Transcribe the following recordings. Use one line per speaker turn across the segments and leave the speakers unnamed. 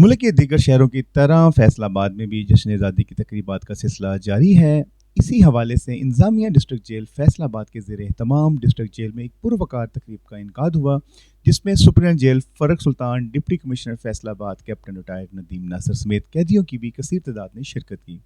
ملک کے دیگر شہروں کی طرح فیصل آباد میں بھی جشن آزادی کی تقریبات کا سلسلہ جاری ہے۔ اسی حوالے سے انتظامیہ ڈسٹرکٹ جیل فیصل آباد کے زیر اہتمام ڈسٹرکٹ جیل میں ایک پروقار تقریب کا انعقاد ہوا، جس میں سپرنٹینڈنٹ جیل فرق سلطان، ڈپٹی کمشنر فیصل آباد کیپٹن ریٹائرڈ ندیم ناصر سمیت قیدیوں کی بھی کثیر تعداد نے شرکت کی۔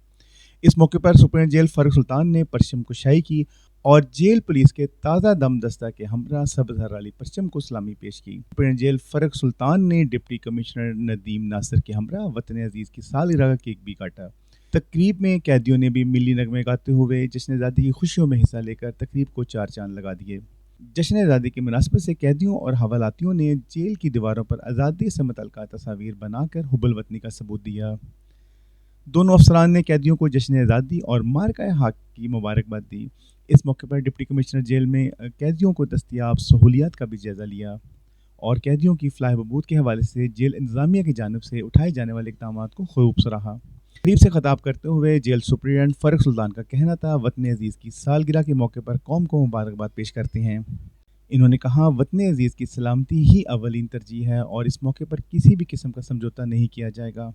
اس موقع پر سپرنٹینڈنٹ جیل فرق سلطان نے پرچم کشائی کی اور جیل پولیس کے تازہ دم دستہ کے ہمراہ سبز ہرالی پرچم کو سلامی پیش کی۔ سپرنٹینڈنٹ جیل فرق سلطان نے ڈپٹی کمشنر ندیم ناصر کے ہمراہ وطن عزیز کی سالگرہ کا کیک بھی کاٹا۔ تقریب میں قیدیوں نے بھی ملی نغمے گاتے ہوئے جشن آزادی کی خوشیوں میں حصہ لے کر تقریب کو چار چاند لگا دیے۔ جشن آزادی کی مناسبت سے قیدیوں اور حوالاتیوں نے جیل کی دیواروں پر آزادی سے متعلقہ تصاویر بنا کر حب الوطنی کا ثبوت دیا۔ دونوں افسران نے قیدیوں کو جشن آزادی اور مارکہ حق کی مبارکباد دی۔ اس موقع پر ڈپٹی کمشنر جیل میں قیدیوں کو دستیاب سہولیات کا بھی جائزہ لیا اور قیدیوں کی فلاح و بہبود کے حوالے سے جیل انتظامیہ کی جانب سے اٹھائے جانے والے اقدامات کو خوب سراہا۔ تقریب سے خطاب کرتے ہوئے جیل سپرنٹینڈنٹ فرق سلطان کا کہنا تھا، وطن عزیز کی سالگرہ کے موقع پر قوم کو مبارکباد پیش کرتے ہیں۔ انہوں نے کہا، وطن عزیز کی سلامتی ہی اولین ترجیح ہے اور اس موقع پر کسی بھی قسم کا سمجھوتہ نہیں کیا جائے گا۔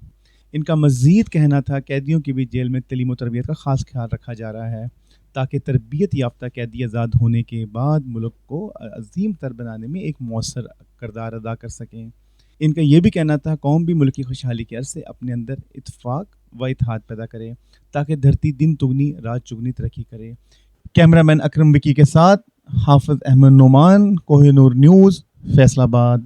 ان کا مزید کہنا تھا، قیدیوں کی بھی جیل میں تعلیم و تربیت کا خاص خیال رکھا جا رہا ہے تاکہ تربیت یافتہ قیدی آزاد ہونے کے بعد ملک کو عظیم تر بنانے میں ایک مؤثر کردار ادا کر سکیں۔ ان کا یہ بھی کہنا تھا، قوم بھی ملک کی خوشحالی کے عرصے اپنے اندر اتفاق و اتحاد پیدا کرے تاکہ دھرتی دن تگنی رات چگنی ترقی کرے۔ کیمرہ مین اکرم وکی کے ساتھ حافظ احمد نعمان، کوہ نور نیوز، فیصل آباد۔